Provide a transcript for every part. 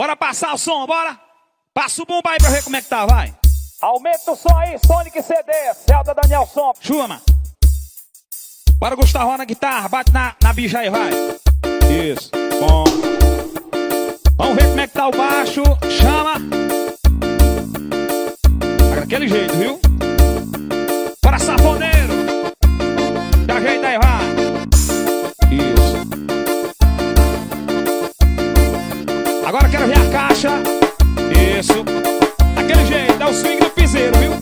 Bora passar o som, bora. Passa o bumbo aí pra ver como é que tá, vai. Aumenta o som aí, Sonic CD, Celta Daniel Som. Chuma. Bora, Gustavo, na guitarra, bate na bija aí, vai. Isso, bom. Vamos ver como é que tá o baixo, chama. Tá daquele jeito, viu? Bora, safoneiro. Dá jeito aí, vai. Isso. Agora quero ver a caixa. Isso. Daquele jeito, dá o swing do piseiro, viu?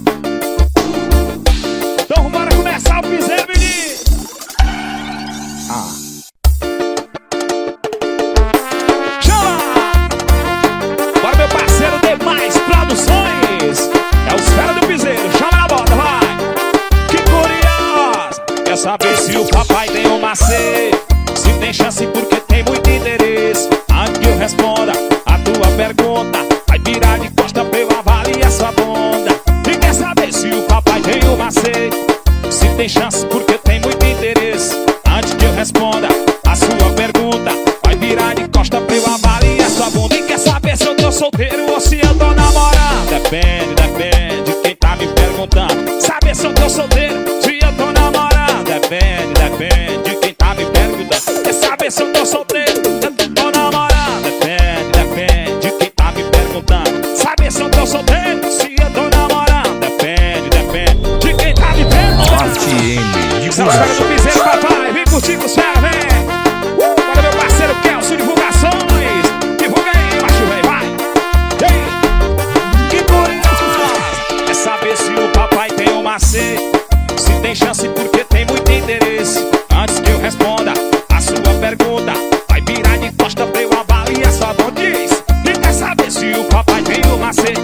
Então bora começar o piseiro, menino. Chama! Bora, meu parceiro, Demais Produções. É os fera do piseiro, chama na bota, vai. Que curioso. Quer saber se o papai tem um macete? Se tem chance porque tem muito interesse. Antes que eu responda a tua pergunta, vai virar de costa pra eu avaliar sua bunda. E quer saber se o papai tem um macete? Se tem chance porque tem muito interesse. Antes que eu responda a sua pergunta, vai virar de costa pra eu avaliar sua bunda. E quer saber se eu tô solteiro ou se eu tô namorando? Depende, depende de quem tá me perguntando. Saber se eu tô solteiro, se eu tô namorando? Depende, depende de quem tá me perguntando. Quer saber se eu tô solteiro, se eu tô namorando? Depende, depende de quem tá me perguntando. Saber se eu tô solteiro, se eu tô namorando? Depende, depende de quem tá me perguntando. Essa é a história do piseiro, papai. Vem curtir com os fera, vem. Bora, meu parceiro Kelso, divulgações. Divulga aí, macho, vem, vai. Ei. Que curioso. Quer saber se o papai tem um macete? Se tem chance porque tem muito interesse. Antes que eu responda a sua pergunta, vai virar de costa pra eu avaliar sua bunda. E quer saber se o papai tem um macete?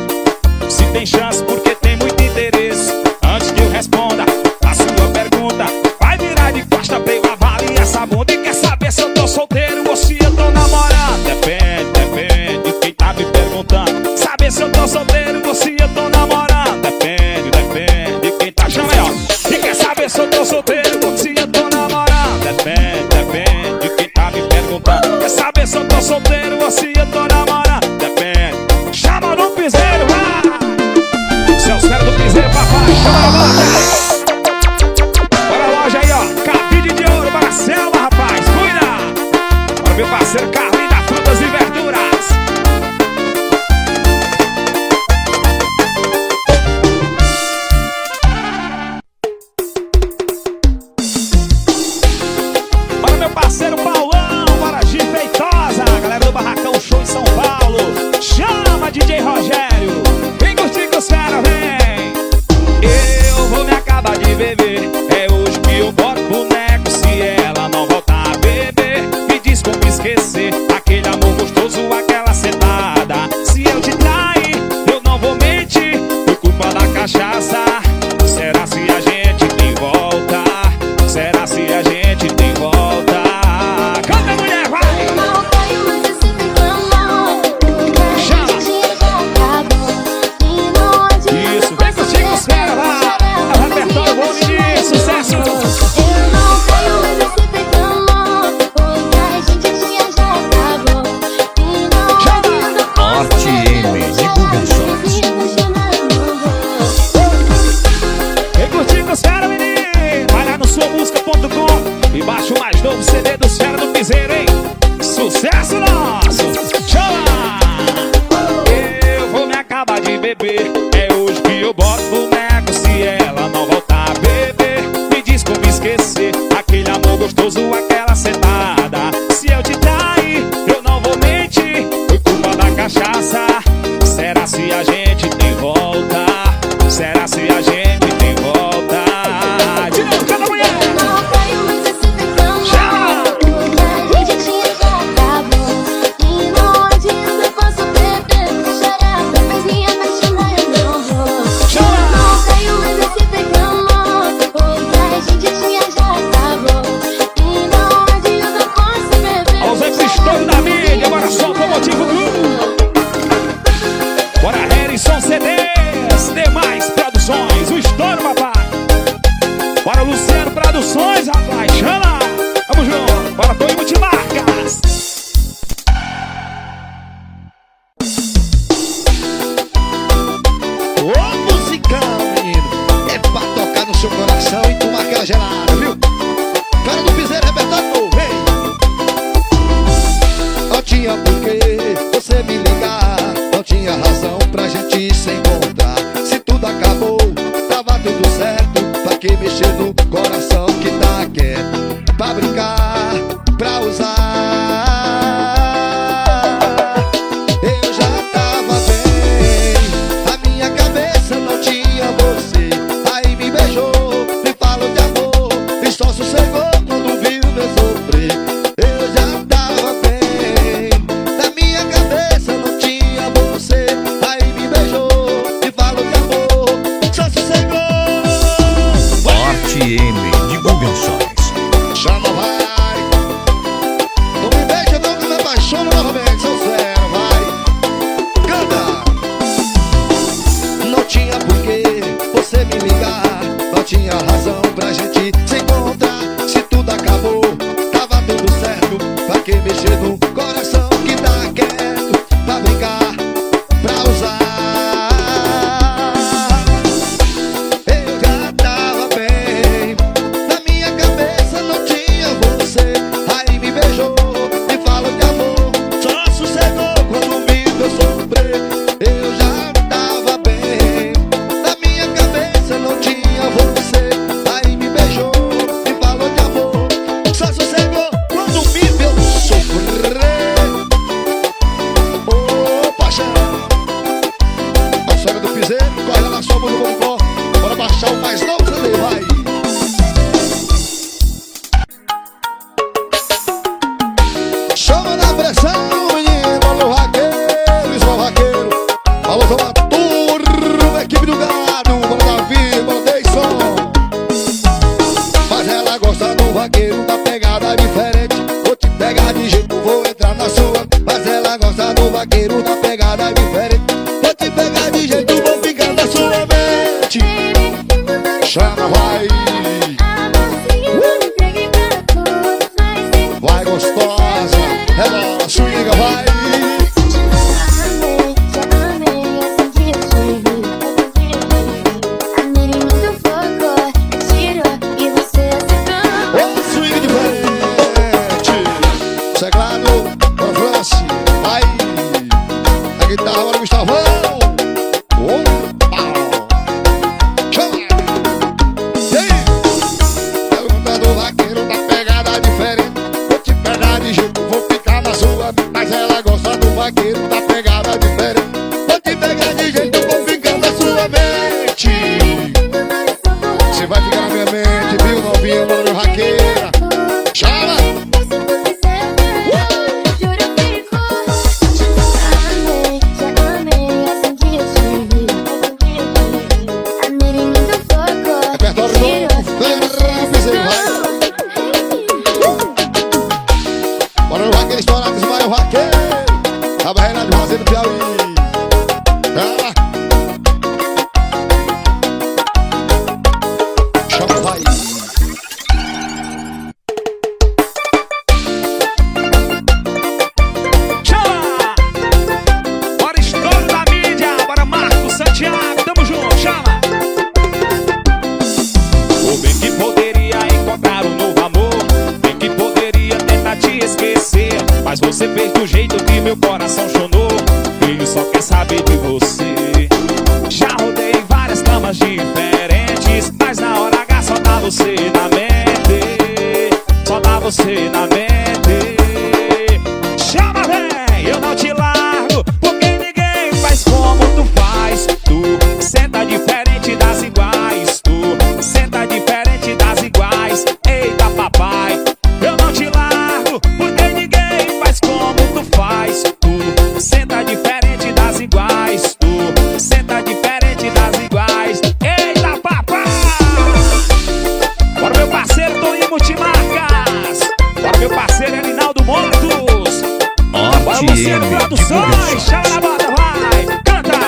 Se tem chance porque tem muito interesse. Antes que eu responda a sua pergunta, vai virar de costa pra eu avaliar essa bunda. E quer saber se eu tô solteiro ou se eu tô namorando? Depende, depende de quem tá me perguntando. Saber se eu tô solteiro ou se eu tô namorando? Depende, depende de quem tá chamando, ó. E quer saber se eu tô solteiro ou se eu tô namorando? Depende, depende de quem tá me perguntando. Quer saber se eu tô solteiro ou se eu tô namorando? Depende. Chama no piseiro, vai! Seus fera do piseiro, papai, chama na loja. Bora a loja aí, ó. Cabide de ouro para a selva, rapaz. Cuida! Bora, meu parceiro Carlinhos da Frutas e Verduras. Bora, meu parceiro Paulão. Bora, G Feitosa. Galera do Barracão Show em São Paulo. Chama, DJ Rogério. Vem curtir com os fera, vem. Eu vou me acabar de beber. É hoje que eu boto boneco. Se ela não voltar a beber, me diz como esquecer aquele amor gostoso, aquela sentada. Se eu te trair, eu não vou mentir. Foi culpa da cachaça. Será se a gente tem volta? Será se a gente tem volta? Canta, mulher, vai! Chama! do vaqueiro da pegada diferente. Vou te pegar de jeito, vou ficar na sua mente. Chama, vai. Vai gostosa, ela swinga, vai. Teclado, Franci, vai. A guitarra, agora Gustavão. Opa! Chama! E aí? Pergunta do vaqueiro da pegada diferente. Vou te pegar de jeito, vou ficar na sua. Mas ela gosta do vaqueiro da pegada diferente. Vou te pegar de jeito, vou ficar na sua mente. Você vai ficar na minha mente, viu, novinha, mano, vaqueira. Chama! Bora no vaqueiro estourar, desmaia o vaqueiro. A barreira de Rosa do Piauí. Ela. Chama, vai. Chama! Bora estouro da mídia. Bora Marcos Santiago. Tamo junto, chama! O bem que poderia encontrar um novo amor, bem que poderia tentar te esquecer, mas você fez do jeito que meu coração chonou. Ele só quer saber de você. Já rodei várias camas diferentes, mas na hora H só dá você na mente. Só dá você na mente. Chama, vem, eu não te largo, porque ninguém faz como tu faz. Tu senta diferente das iguais. Tu senta diferente das iguais. Eita, papai, eu não te largo, porque ninguém faz como tu faz. Tu senta diferente das iguais. Tu senta diferente das iguais. Eita, papai. Bora meu parceiro Toninho Multimarcas. Bora meu parceiro Erinaldo Motos. Bora Luciano Produções. Chama na bota, vai, canta.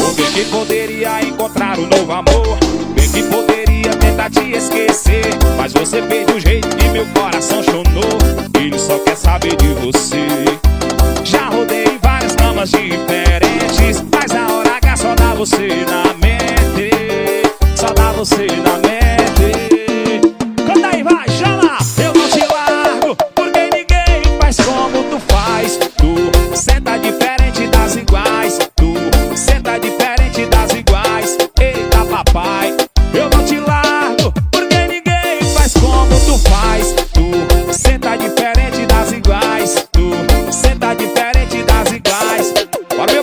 O bem que poderia encontrar um novo amor, bem que poderia tentar te esquecer, mas você fez do jeito que meu coração chonou. Ele só quer saber de você. Já rodei várias camas diferentes, mas na hora H só dá você na mente. Só dá você na mente. Canta aí, vai, chama! Eu não te largo, porque ninguém faz como tu faz. Tu senta diferente das iguais. Tu senta diferente das iguais. Eita, papai, eu não te largo, porque ninguém faz como tu faz. Tu senta diferente das iguais. Tu senta diferente das iguais. Bora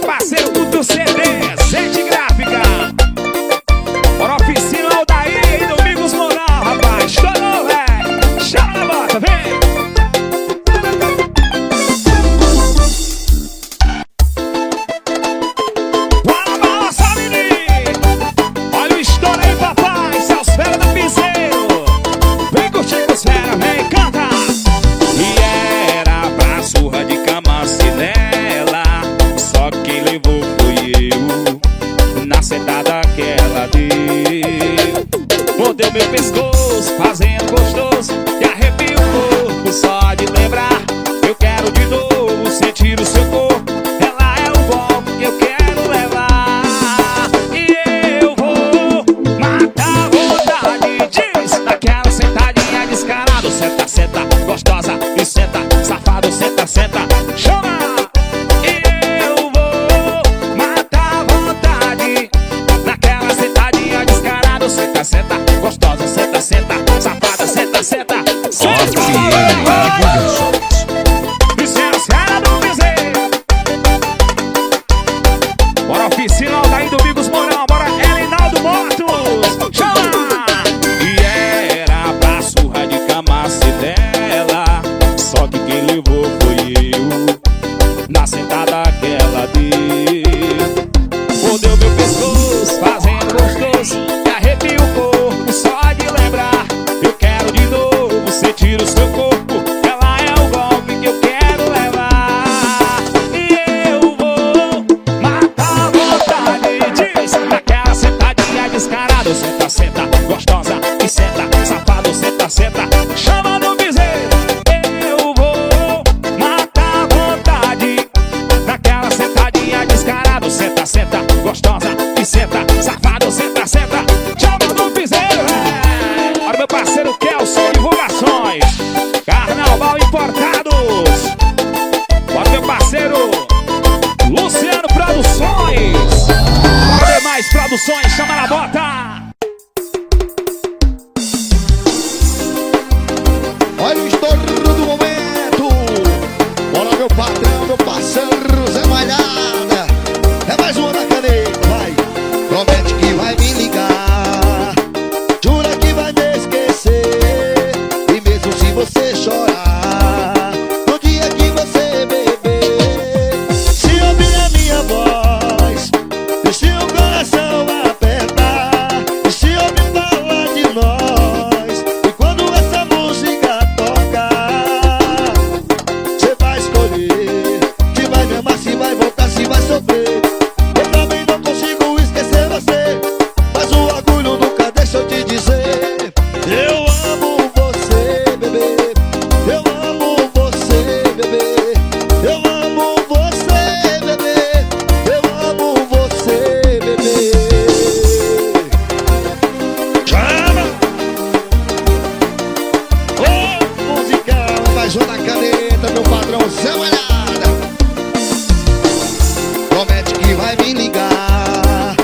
vai me ligar.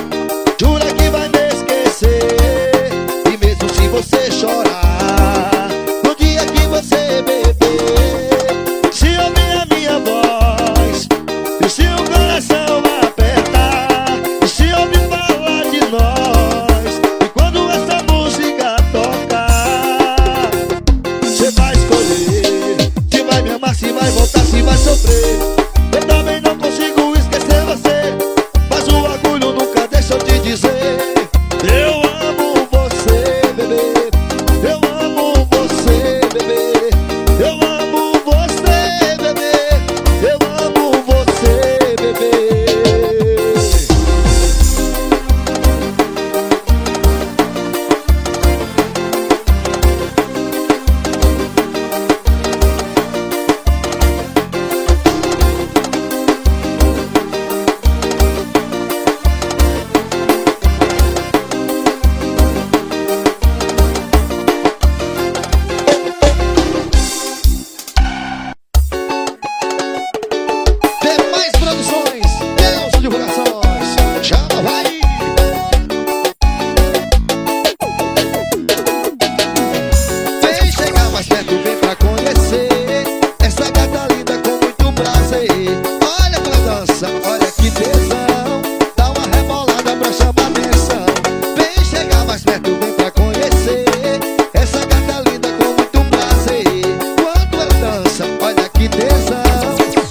Jura que vai me esquecer. E mesmo se você chorar, no dia que você beber, se ouvir a minha voz, e se o coração apertar, e se ouvir falar de nós, e quando essa música tocar, você vai escolher se vai me amar, se vai voltar, se vai sofrer. Eu também não consigo esquecer você, mas o orgulho nunca deixa eu te dizer: eu amo você, bebê. Eu amo você, bebê. Eu amo você, bebê. Eu amo você, bebê. Demais produções, Deus divulgações, chama, vai! Vem chegar mais perto, vem pra conhecer essa gata linda com muito prazer. Olha pra dança, olha que tesão, dá uma rebolada pra chamar atenção. Vem chegar mais perto, vem pra conhecer essa gata linda com muito prazer. Quando ela dança, olha que tesão,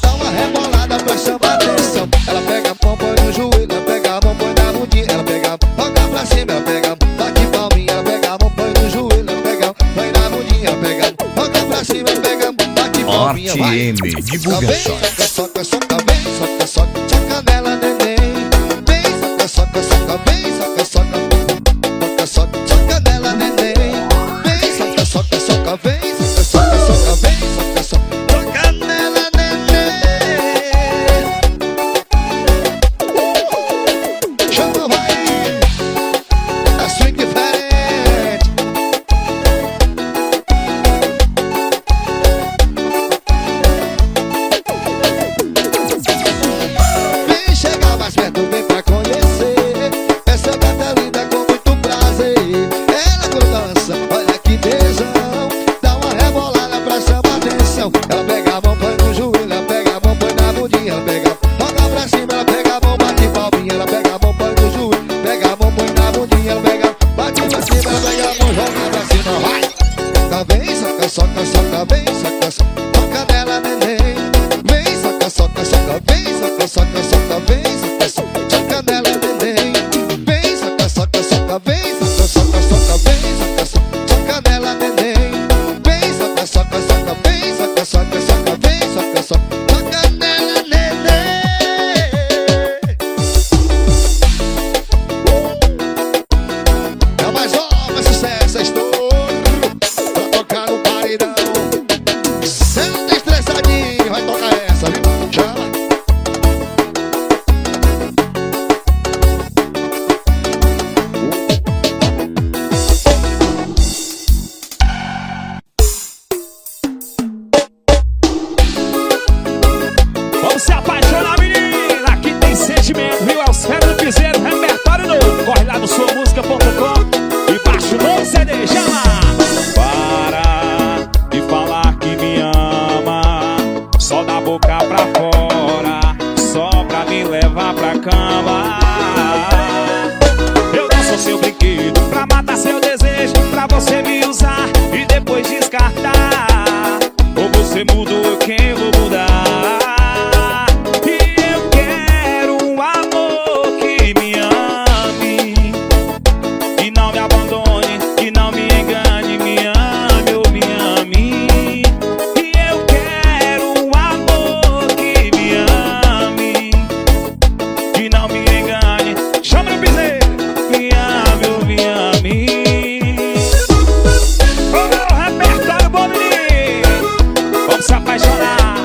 dá uma rebolada pra chamar atenção. Ela pega a mão, põe no joelho, ela pega a mão, põe na bundinha, ela pega a mão, toca pra cima, ela pega a mão, bate palminha, ela pega a mão, põe no joelho, ela pega a mão, põe na bundinha, ela pega a mão, toca pra cima, ela pega a mão, bate palminha, vai. RTM Divulgações. Soca, soca, vem, soca, soca, soca nela, neném. Vem, soca, soca, soca, vem, soca, soca, soca, soca, soca nela, neném. Vem, soca, soca, soca, vem, soca, soca, soca, vem, soca, soca, soca nela, neném. Chama, vai, a swing diferente. Vem chegar mais perto, vem pra conhecer essa gata linda com muito prazer. Ela quando dança, olha que tesão, dá uma rebolada pra chamar atenção. Ela pega a mão, põe no joelho, ela pega a mão, põe na bundinha, ela pega a mão, toca pra cima, ela pega a mão, bate palminha, ela pega a mão, põe no joelho, pega a mão, põe na bundinha, ela pega a mão, bate pra cima, ela pega a mão, joga pra cima, vai. Soca, vem, soca, soca, soca, vem, soca, soca, soca nela, neném. Vem, soca, soca, soca, vem, soca, soca, soca, vem, soca, soca, soca nela, neném. Vem, soca, soca, soca, vem, soca, soca, soca, vem, soca, soca, soca nela, neném. Vem, soca, soca, soca, vem, soca, soca, soca, vem, soca, soca, soca nela, neném. É mais nova, sucesso, é estouro pra tocar no paredão. Senta estressadinho, vai tocar essa, viu? Chama. Vamos se apaixonar, menina. Aqui tem sentimento, viu? É os Fera do Piseiro, repertório novo. Corre lá no suamusica.com e baixa o novo CD. Chama! Para de falar que me ama, só da boca pra fora, só pra me levar pra cama. Eu não sou seu brinquedo pra matar seu desejo, pra você me usar e depois descartar. Ou você muda ou quem vou mudar. E eu quero um amor que me ame, que não me abandone, que não me engane, me ame ou me ame. E eu quero um amor que me ame, que não me engane. Chama no piseiro, me ame ou me ame. Oh, repertório bom, menino. Vamos se apaixonar.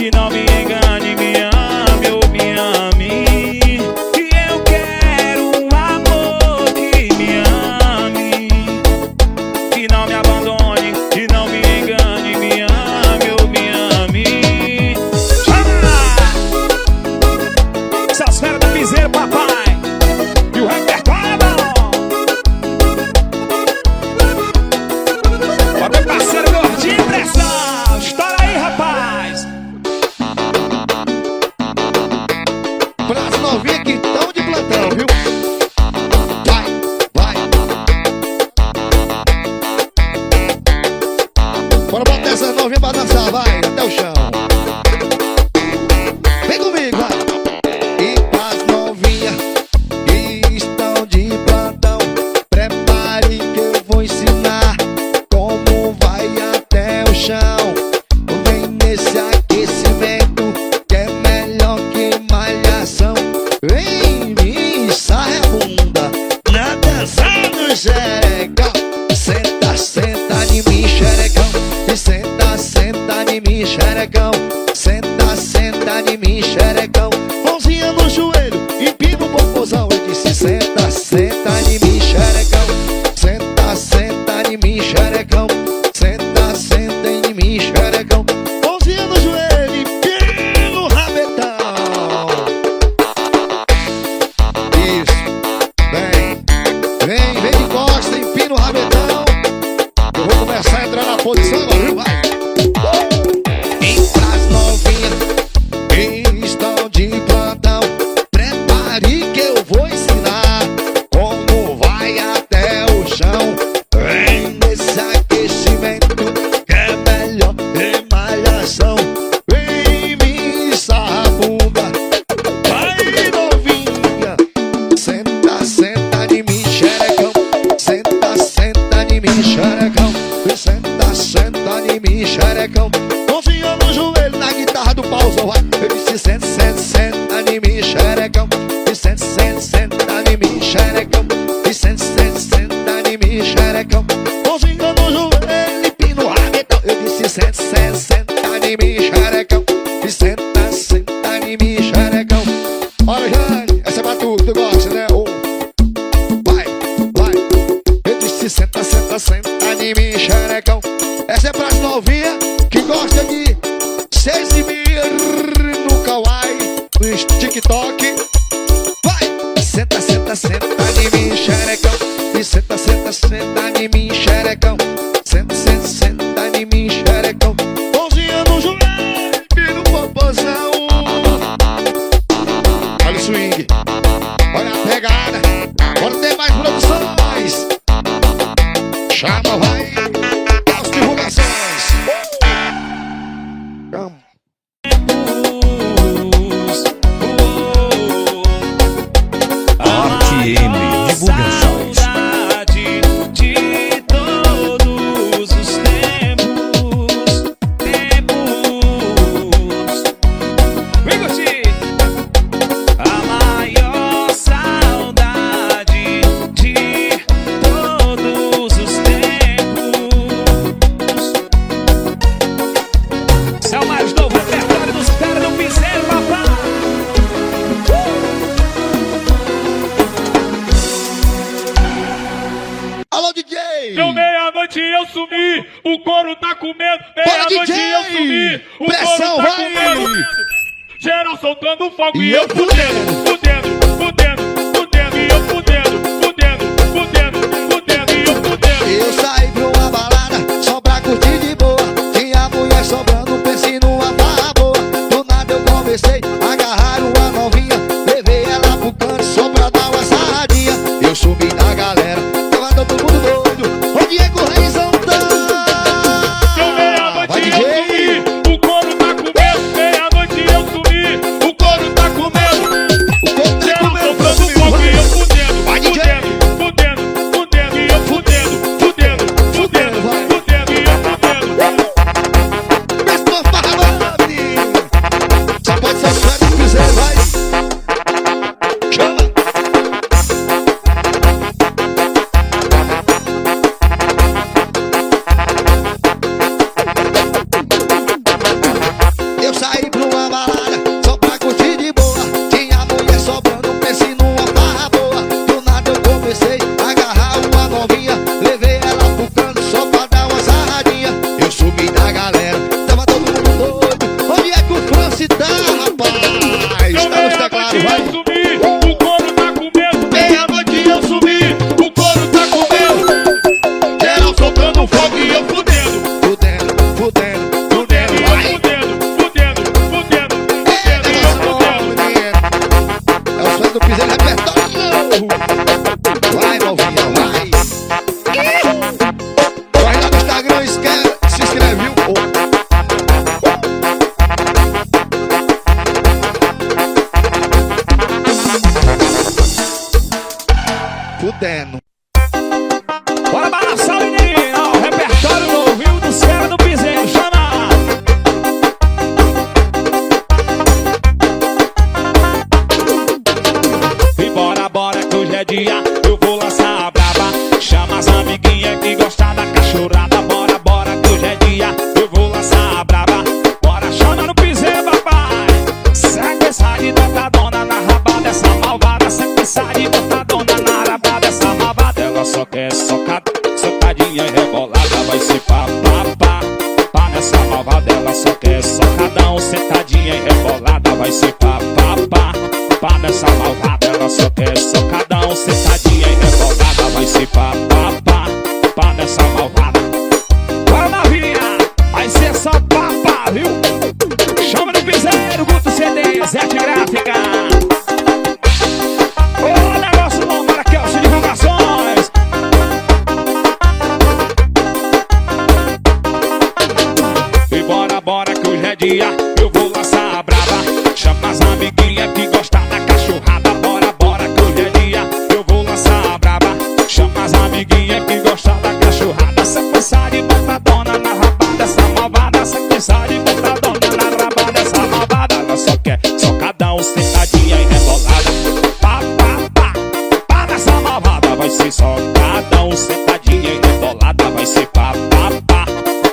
que não me engane, me ame ou me ame. Que eu quero um amor que me ame, que não me abandone, que não me engane, me ame ou me ame. Essas feras do piseiro, papai, e o repertório é bom. Ó, meu parceiro gordinho, pressão. Estoura aí, rapaz. Pras novinhas que estão de plantão, viu? Vai, vai. Bora botar essas novinhas pra dançar, vai, até o chão. Vem comigo, vai. E pras novinhas que estão de plantão, prepare que eu vou ensinar como vai até o chão. Vem nesse aquecimento que é melhor que malhação. Vem me sai a bunda na dança do xerecão. Senta, senta em mim, xerecão. E senta, senta em mim, xerecão. Senta, senta em mim, xerecão. Mãozinha no joelho, empina o popozão. Eu disse senta, senta em mim, xerecão. Senta, senta em mim, xerecão. Senta, senta em mim, xerecão. Mãozinha no joelho, empina o rabetão. Isso, vem de costa, empina o rabetão. Eu vou começar a entrar na posição agora, viu? Vai. E pras novinhas que estão de plantão, prepare que eu vou ensinar como vai até o chão. Vem nesse aquecimento que é melhor que malhação. Vem me sarra a bunda, vai novinha. Senta, senta em mim, xerecão. Senta, senta em mim, xerecão. Senta, senta em mim, xerecão. Mãozinha no joelho, na guitarra do pauzão, vai. Eu disse senta, senta, senta em mim, xerecão. E senta, senta, senta em mim, xerecão. E senta, senta, senta em mim, xerecão. Mãozinha no joelho, empina o rabetão. Eu disse senta, senta, senta em mim, xerecão. E senta, senta em mim, xerecão. Olha, Jane, essa é pra tu, tu gosta, né? Oh. Vai, vai. Eu disse senta, senta, senta em mim, xerecão. Essa é pras novinhas que gostam de se exibir no kawaii, no TikTok. Vai! Senta, senta, senta em mim, xerecão. E senta, senta, senta em mim, xerecão. Senta, senta, senta em mim, xerecão. Mãozinha no joelho e no popozão. Olha o swing, olha a pegada. Bora ter mais produções. Chama, vai. As divulgações. Chama. RTM Divulgações. Saudade de todos os tempos. Vem curtir. A maior saudade de todos os tempos. Esse é o mais novo repertório dos caras do piseiro, papai. Alô, DJ! Deu meia-noite e eu sumi, o couro tá comendo. Bora, Meia-noite DJ! e eu sumi, o Pressão, couro tá vai! comendo. Geral soltando fogo E e eu eu fudendo, fudendo, fudendo, fudendo. E eu fudendo, fudendo, fudendo, fudendo. E eu fudendo. Eu saí pra uma balada só pra curtir de boa. Tinha mulher sobrando, pensei numa barra boa. Do nada eu comecei a agarrar uma novinha. Levei ela pro canto só pra dar uma sarradinha. Eu subi na galera, tava todo mundo doido. O Diego Reizão tá. Deu meia-noite Vai, e DJ! eu sumi, o couro tá comendo. Meia-noite e eu sumi, o couro tá comendo. O corpo tá Geral comendo, soltando comigo, fogo e eu vai. fudendo, Vai, DJ! fudendo, fudendo, fudendo. E eu fudendo, fudendo, fudendo, fudendo. E eu fudendo. fudendo. Bora balançar, menino. Ó, o repertório novo, viu? Dos caras do piseiro. Chama! E bora, bora, que hoje é dia. Eu vou lançar a braba. Chama as amiguinhas que gostam da cachorrada. Bora, bora, que hoje é dia. Eu vou lançar a braba. Bora, chama no piseiro, papai. Segue essa de botadona na rabada. Essa malvada, segue essa de botadona na rabada. Essa malvada, ela só quer socadinha e rebolada. Vai ser pá, pá, pá. Pá nessa malvada, ela só quer socadão, sentadinha e rebolada. Vai ser pá, pá, pá. Pá nessa malvada, ela só quer socadão, sentadinha e rebolada. Vai ser pá, pá, pá. Pá nessa malvada. Bora, novinha, vai ser só pá, pá, viu? Chama no piseiro, Guto CD, Zé de Gráfica. Ô, negócio bom, para Kelso Divulgações. E bora, bora, que hoje é dia. Eu vou lançar a braba. Chama as amiguinhas que gostam da cachorrada. Bora, bora, que hoje é dia. Eu vou lançar a braba. Chama as amiguinhas que gostam da cachorrada. Sequência de botadona na rabada. Essa malvada, sequência de botadona na rabada. Essa malvada, ela só quer socadão, sentadinha e rebolada. Pá, pá, pá. Pá nessa malvada. Vai ser socadão, sentadinha e rebolada. Vai ser pá, pá, pá.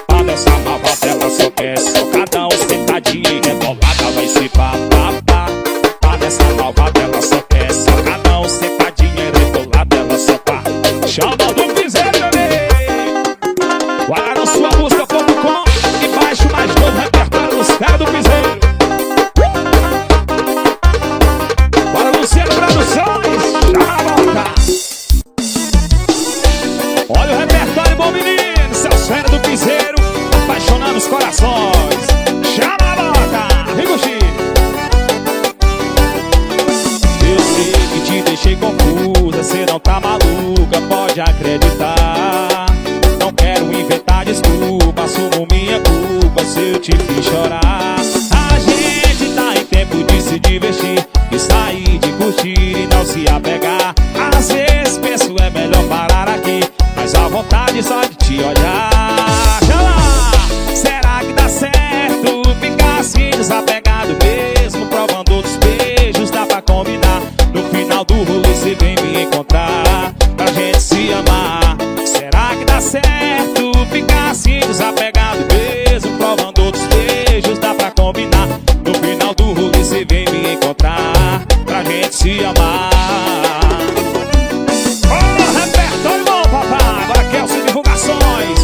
Pá nessa malvada, ela só quer socadão, sentadinha e rebolada. Vai ser pá, pá, pá. Pá nessa malvada, ela só quer socadão, sentadinha e rebolada. Ela só tá. Chama do piseiro, bebê. Guarda no sua música.com e baixe o mais novo repertório dos caras do piseiro. Bora, Luciano Produções. Chama a volta. Olha o repertório, bom menino. Seus fera do piseiro, apaixonando os corações. Chama a volta. Vem, Gucci. Eu sei que te deixei confusa. Cê não tá maluca, pode acreditar. Não quero inventar desculpa, assumo minha culpa se eu te fiz chorar. A gente tá em tempo de se divertir e sair de curtir e não se apegar. Às vezes penso é melhor parar aqui, mas a vontade só de te olhar. Já lá, será que dá certo ficar assim desapegado mesmo, provando outros beijos, dá pra combinar. No final do rolê cê vem me encontrar pra gente se amar. Será que dá certo ficar assim desapegado mesmo, provando outros beijos, dá pra combinar. No final do rolê cê vem me encontrar pra gente se amar. Oh, repertório bom, papai. Agora Kelso Divulgações.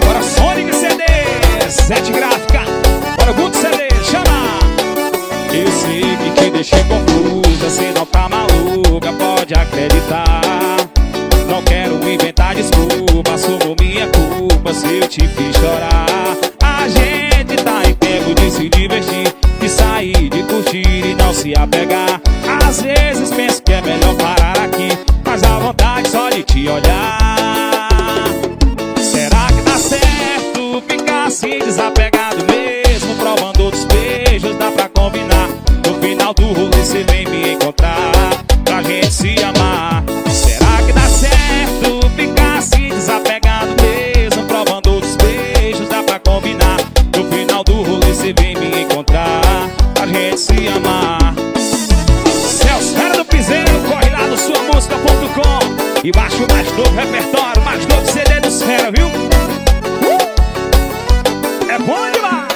Bora Sonic CD, Sete Gráfica. Bora Guto CD, chama. Eu sei que te deixei confusa, cê não tá maluca, pode acreditar. Não quero inventar desculpa, assumo minha culpa se eu te fiz chorar. A gente tá em tempo de se divertir, de sair, de curtir e não se apegar. Às vezes penso que é melhor parar aqui, mas a vontade só de te olhar. Será que dá certo ficar assim desapegado mesmo, provando outros beijos, dá pra combinar. No final do rolê cê vem me encontrar pra gente se amar. Será que dá certo ficar assim desapegado mesmo, provando outros beijos, dá pra combinar. No final do rolê cê vem me encontrar pra gente se amar. Celso Fera do Piseiro, corre lá no suamusica.com e baixa o mais novo repertório, mais novo CD dos Fera, viu? É bom demais!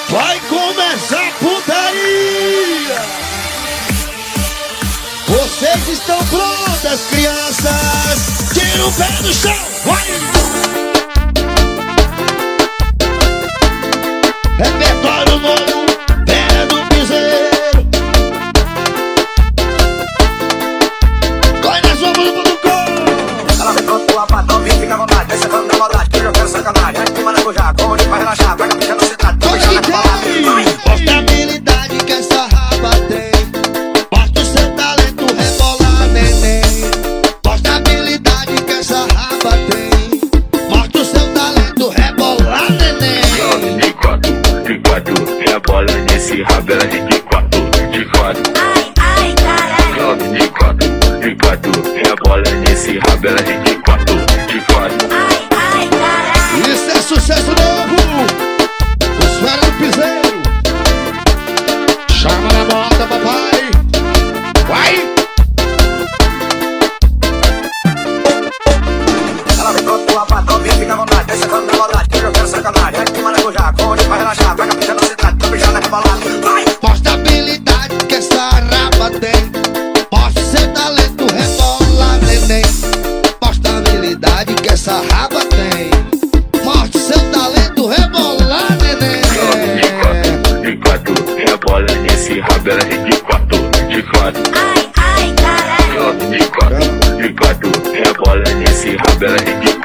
Vai começar a putaria! Vocês estão prontas, crianças? Tira o pé do chão, vai! Repertório novo, Fera do Piseiro. Corre na sua música.com. Ela vem pronto pro lapatão, vem, fica à vontade. Vai sentando na maldade, que eu quero sacanagem. Aqui maracujá, com onde vai relaxar, pega a bicha no citrado. Mostra a habilidade que essa raba tem. Mostra o seu talento, rebolar, neném. Mostra a habilidade que essa raba tem. balada. Vai! Mostra a habilidade que essa raba tem. Mostra seu talento, rebola, neném. Mostra a habilidade que essa raba tem. Mostra seu talento, rebola, neném. De quatro, rebola nesse rabo, ela de quatro, de quatro. Ai, ai, caralho. De quatro, rebola nesse rabo, ela de